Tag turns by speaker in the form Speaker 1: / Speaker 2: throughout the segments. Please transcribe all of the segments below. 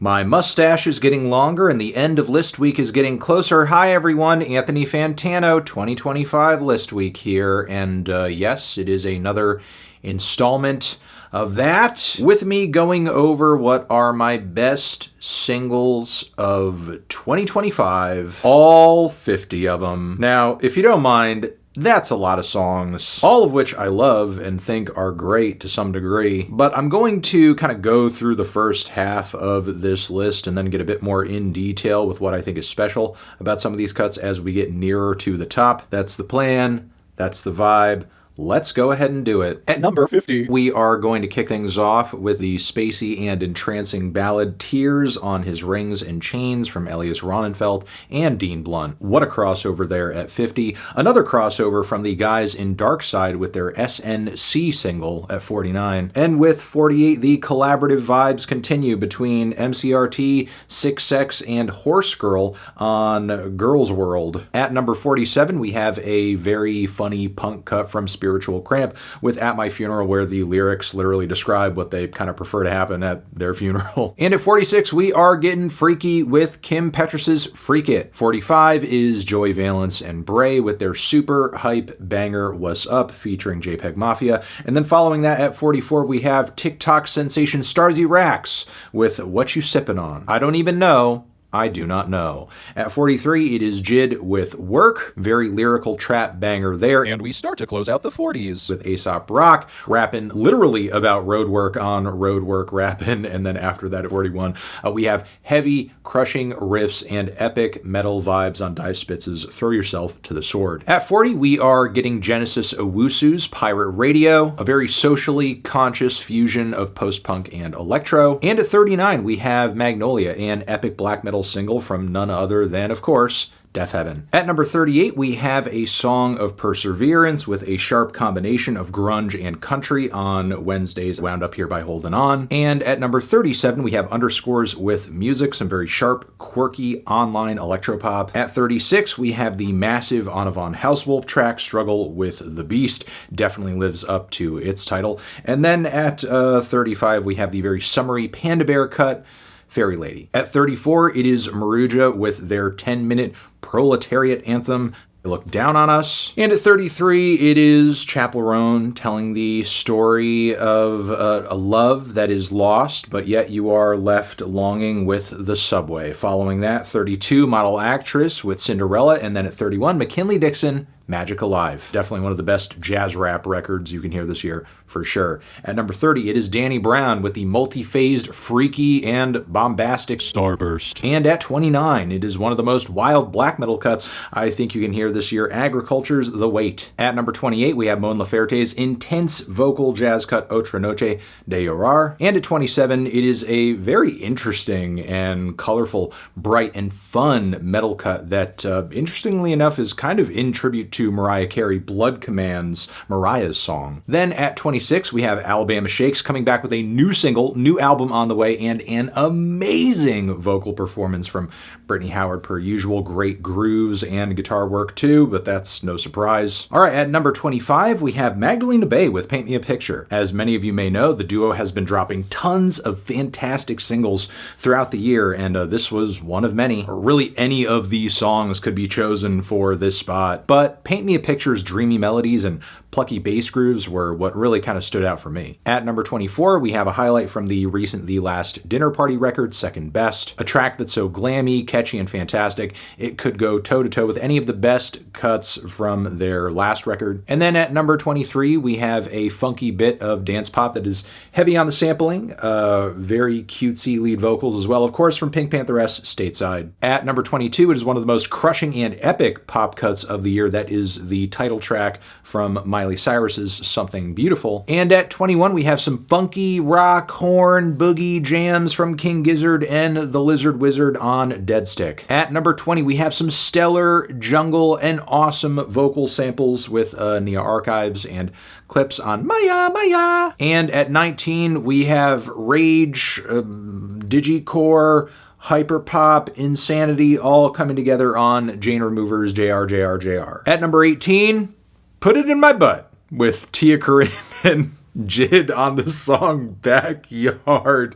Speaker 1: My mustache is getting longer and the end of list week is getting closer. Hi everyone, Anthony Fantano, 2025 list week here. And yes, it is another installment of that, with me going over what are my best singles of 2025, all 50 of them. Now, if you don't mind, that's a lot of songs, all of which I love and think are great to some degree, but I'm going to kind of go through the first half of this list and then get a bit more in detail with what I think is special about some of these cuts as we get nearer to the top. That's the plan, that's the vibe. Let's go ahead and do it.
Speaker 2: At number 50,
Speaker 1: we are going to kick things off with the spacey and entrancing ballad Tears on His Rings and Chains from Elias Rønnenfelt and Dean Blunt. What a crossover there at 50. Another crossover from the guys in DARKSIDE with their S.N.C single at 49. And with 48, the collaborative vibes continue between MCRT, Six Sex, and Horse Girl on Girls World. At number 47, we have a very funny punk cut from Spiritual Cramp with At My Funeral, where the lyrics literally describe what they kind of prefer to happen at their funeral. And at 46, we are getting freaky with Kim Petras' Freak It. 45 is Joey Valence and Bray with their super hype banger What's Up featuring JPEG Mafia. And then following that at 44, we have TikTok sensation Starzy Rax with What You Sippin' On. I don't even know. I do not know. At 43, it is Jid with Work. Very lyrical trap banger there.
Speaker 2: And we start to close out the 40s
Speaker 1: with Aesop Rock, rapping literally about Roadwork on Roadwork rapping. And then after that at 41, we have heavy, crushing riffs and epic metal vibes on Die Spitz's Throw Yourself to the Sword. At 40, we are getting Genesis Owusu's Pirate Radio, a very socially conscious fusion of post-punk and electro. And at 39, we have Magnolia, an epic black metal single from none other than, of course, Deafheaven. At number 38, we have a song of perseverance with a sharp combination of grunge and country on Wednesdays, wound up here by Holdin' On. And at number 37, we have Underscores with Music, some very sharp, quirky online electropop. At 36, we have the massive Anna von Hausswolff track, Struggle with the Beast, definitely lives up to its title. And then at 35, we have the very summery Panda Bear cut, Fairy Lady. At 34, it is Maruja with their 10-minute proletariat anthem, They Look Down on Us. And at 33, it is Chappell Roan telling the story of a love that is lost, but yet you are left longing with the subway. Following that, 32, Model Actress with Cinderella. And then at 31, McKinley Dixon, Magic Alive. Definitely one of the best jazz rap records you can hear this year, for sure. At number 30, it is Danny Brown with the multi-phased, freaky, and bombastic
Speaker 2: Starburst.
Speaker 1: And at 29, it is one of the most wild black metal cuts I think you can hear this year, Agriculture's The Wait. At number 28, we have Mon Laferte's intense vocal jazz cut Otra Noche de Llorar. And at 27, it is a very interesting and colorful, bright, and fun metal cut that, interestingly enough, is kind of in tribute to Mariah Carey, Blood Commands, Mariah's song. Then at 26, we have Alabama Shakes coming back with a new single, new album on the way, and an amazing vocal performance from Brittany Howard per usual. Great grooves and guitar work too, but that's no surprise. All right, at number 25, we have Magdalena Bay with Paint Me a Picture. As many of you may know, the duo has been dropping tons of fantastic singles throughout the year, and this was one of many. Or really, any of these songs could be chosen for this spot, but Paint Me a Picture's dreamy melodies and plucky bass grooves were what really kind of stood out for me. At number 24, we have a highlight from the recent The Last Dinner Party record, Second Best, a track that's so glammy, catchy, and fantastic, it could go toe-to-toe with any of the best cuts from their last record. And then at number 23, we have a funky bit of dance pop that is heavy on the sampling, very cutesy lead vocals as well, of course, from Pink Pantheress, Stateside. At number 22, it is one of the most crushing and epic pop cuts of the year. That is the title track from Miley Cyrus's Something Beautiful. And at 21, we have some funky rock, horn, boogie jams from King Gizzard and the Lizard Wizard on Dead Stick. At number 20, we have some stellar jungle and awesome vocal samples with Nia Archives and Clipse on Maya, Maya. And at 19, we have Rage, Digicore, hyperpop, insanity, all coming together on Jane Remover's JRJRJR. At number 18, Put It in My Butt with Tia Corinne and Jid on the song Backyard.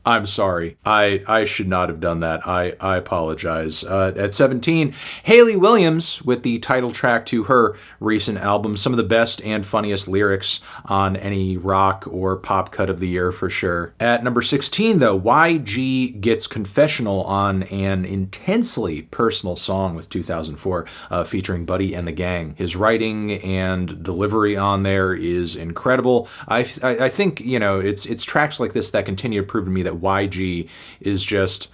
Speaker 1: I'm sorry. I should not have done that. I apologize. At 17, Hayley Williams with the title track to her recent album. Some of the best and funniest lyrics on any rock or pop cut of the year for sure. At number 16, though, YG gets confessional on an intensely personal song with 2004 featuring Buddy and the Gang. His writing and delivery on there is incredible. I think, you know, it's tracks like this that continue to prove to me that YG is just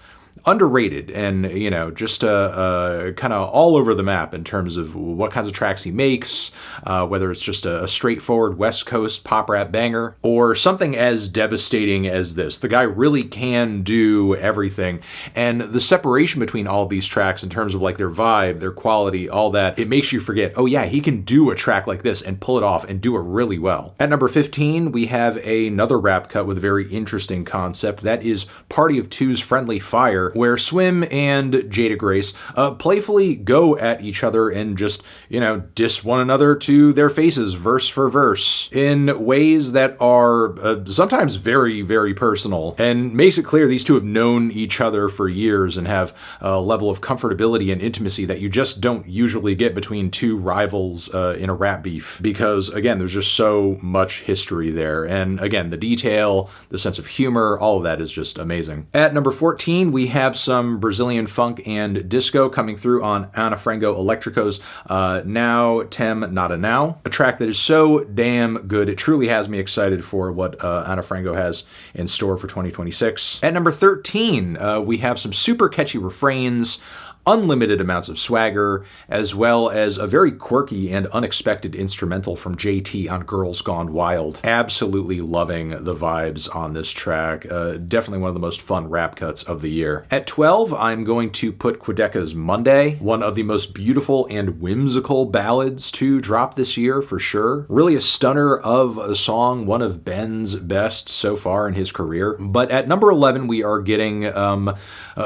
Speaker 1: underrated and, you know, just kind of all over the map in terms of what kinds of tracks he makes, whether it's just a straightforward West Coast pop rap banger or something as devastating as this. The guy really can do everything. And the separation between all of these tracks in terms of like their vibe, their quality, all that, it makes you forget, oh yeah, he can do a track like this and pull it off and do it really well. At number 15, we have another rap cut with a very interesting concept. That is Party of Two's Friendly Fire, where Swim and Jada Grace playfully go at each other and just, you know, diss one another to their faces, verse for verse, in ways that are sometimes very, very personal, and makes it clear these two have known each other for years and have a level of comfortability and intimacy that you just don't usually get between two rivals in a rap beef, because, again, there's just so much history there. And, again, the detail, the sense of humor, all of that is just amazing. At number 14, we have some Brazilian funk and disco coming through on Ana Frango Elétrico's Now Tem Nada Now, a track that is so damn good. It truly has me excited for what Ana Frango has in store for 2026. At number 13, we have some super catchy refrains, unlimited amounts of swagger, as well as a very quirky and unexpected instrumental from JT on Girls Gone Wild. Absolutely loving the vibes on this track. Definitely one of the most fun rap cuts of the year. At 12, I'm going to put Quedeca's Monday, one of the most beautiful and whimsical ballads to drop this year for sure. Really a stunner of a song, one of Ben's best so far in his career. But at number 11, we are getting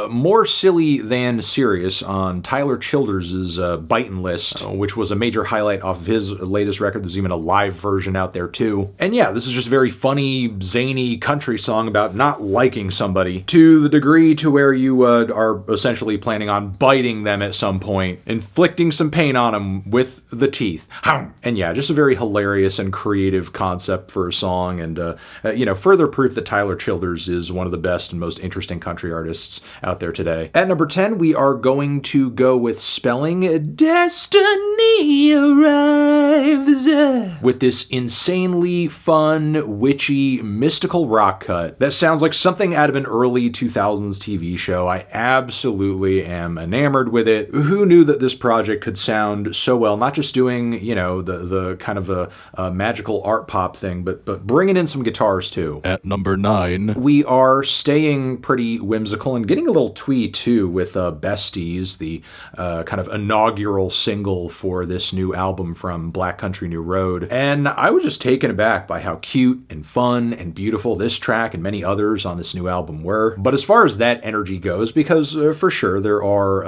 Speaker 1: more silly than serious on Tyler Childers' Bitin' List, which was a major highlight off of his latest record. There's even a live version out there too. And yeah, this is just a very funny, zany country song about not liking somebody to the degree to where you are essentially planning on biting them at some point, inflicting some pain on them with the teeth. And yeah, just a very hilarious and creative concept for a song, and you know, further proof that Tyler Childers is one of the best and most interesting country artists out there today. At number 10, we are going to go with Spelling. Destiny arrives with this insanely fun, witchy, mystical rock cut that sounds like something out of an early 2000s TV show. I absolutely am enamored with it. Who knew that this project could sound so well, not just doing, you know, the kind of a magical art pop thing, but bringing in some guitars too.
Speaker 2: At number 9,
Speaker 1: we are staying pretty whimsical and getting a little twee too with Besties, the kind of inaugural single for this new album from Black Country New Road. And I was just taken aback by how cute and fun and beautiful this track and many others on this new album were. But as far as that energy goes, because for sure there are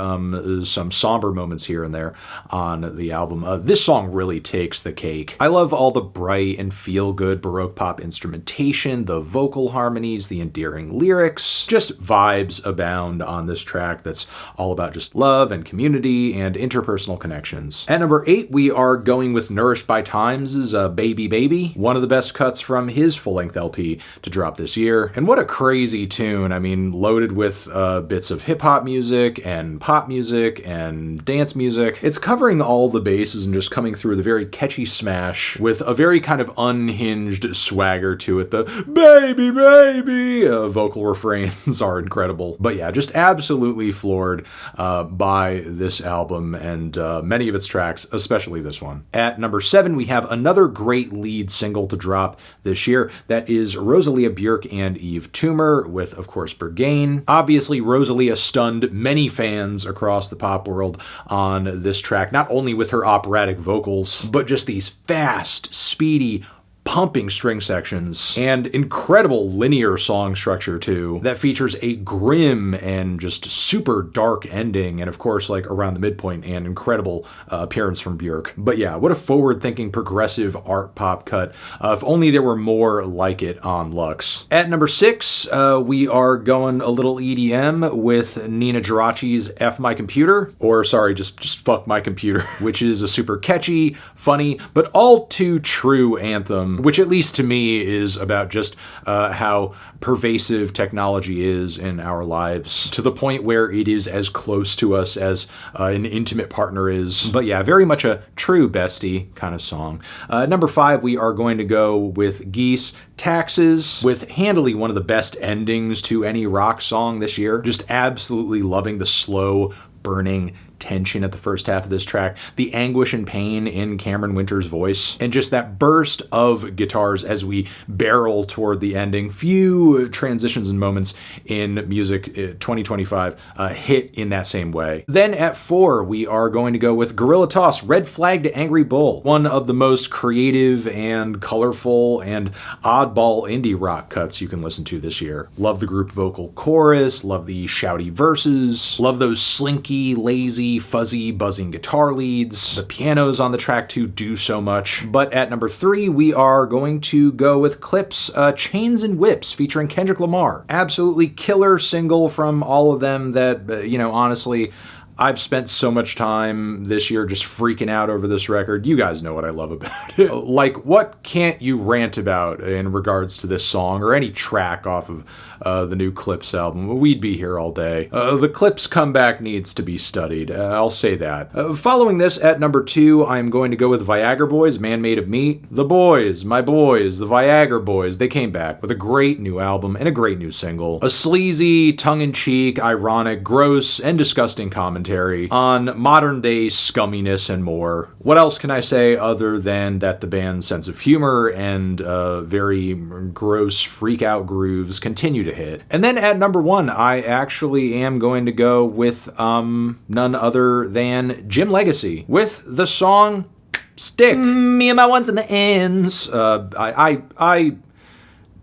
Speaker 1: some somber moments here and there on the album, this song really takes the cake. I love all the bright and feel-good Baroque pop instrumentation, the vocal harmonies, the endearing lyrics, just vibes abound on this track that's all about just love and community and interpersonal connections. At number 8, we are going with Nourished by Times' Baby Baby, one of the best cuts from his full-length LP to drop this year. And what a crazy tune. I mean, loaded with bits of hip-hop music and pop music and dance music. It's covering all the bases and just coming through with a very catchy smash with a very kind of unhinged swagger to it. The baby, baby vocal refrains are incredible. But yeah, just absolutely floored by this album and many of its tracks, especially this one. At number 7, we have another great lead single to drop this year. That is Rosalia Björk and Eve Toomer with, of course, Vegyn. Obviously, Rosalia stunned many fans across the pop world on this track, not only with her operatic vocals, but just these fast, speedy, pumping string sections, and incredible linear song structure too, that features a grim and just super dark ending, and of course like around the midpoint, and incredible appearance from Björk. But yeah, what a forward-thinking progressive art pop cut. If only there were more like it on Lux. At number 6, we are going a little EDM with Nina Geraci's F My Computer, or sorry, just Fuck My Computer, which is a super catchy, funny, but all too true anthem, which at least to me is about just how pervasive technology is in our lives, to the point where it is as close to us as an intimate partner is. But yeah, very much a true bestie kind of song. Number 5, we are going to go with Geese, Taxes, with handily one of the best endings to any rock song this year. Just absolutely loving the slow, burning tension at the first half of this track, the anguish and pain in Cameron Winter's voice, and just that burst of guitars as we barrel toward the ending. Few transitions and moments in music 2025 hit in that same way. Then at 4, we are going to go with Guerilla Toss, Red Flag to Angry Bull, one of the most creative and colorful and oddball indie rock cuts you can listen to this year. Love the group vocal chorus, love the shouty verses, love those slinky, lazy, fuzzy, buzzing guitar leads. The pianos on the track too do so much. But at number 3, we are going to go with Clipse, Chains and Whips, featuring Kendrick Lamar. Absolutely killer single from all of them that, honestly, I've spent so much time this year just freaking out over this record. You guys know what I love about it. Like, what can't you rant about in regards to this song or any track off of the new Clipse album? We'd be here all day. The Clipse comeback needs to be studied. I'll say that. Following this, at number 2, I'm going to go with Viagra Boys, Man Made of Meat. The boys, my boys, the Viagra Boys, they came back with a great new album and a great new single. A sleazy, tongue-in-cheek, ironic, gross, and disgusting commentary on modern-day scumminess and more. What else can I say other than that the band's sense of humor and very gross freak-out grooves continue to hit? And then at number 1, I actually am going to go with none other than Jim Legacy with the song Stick. Me and my ones and the ends. I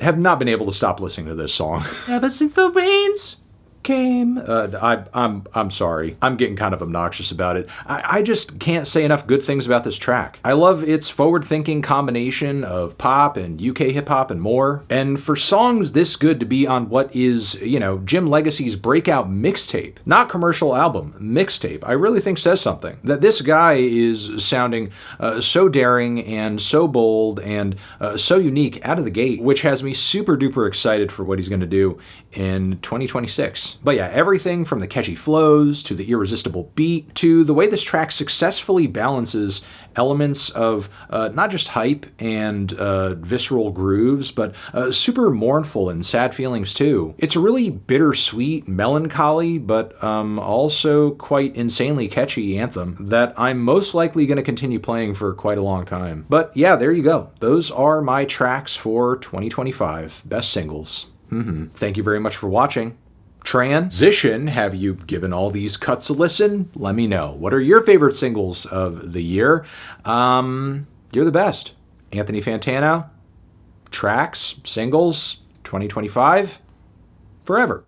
Speaker 1: have not been able to stop listening to this song ever since the rains came. I'm sorry. I'm getting kind of obnoxious about it. I just can't say enough good things about this track. I love its forward-thinking combination of pop and UK hip-hop and more. And for songs this good to be on what is, Jim Legacy's breakout mixtape, not commercial album, mixtape, I really think says something. That this guy is sounding so daring and so bold and so unique out of the gate, which has me super duper excited for what he's going to do in 2026. But yeah, everything from the catchy flows to the irresistible beat to the way this track successfully balances elements of not just hype and visceral grooves, but super mournful and sad feelings too. It's a really bittersweet, melancholy, but also quite insanely catchy anthem that I'm most likely going to continue playing for quite a long time. But yeah, there you go. Those are my tracks for 2025. Best singles. Thank you very much for watching. Transition, have you given all these cuts a listen? Let me know. What are your favorite singles of the year? You're the best. Anthony Fantano, tracks, singles, 2025, forever.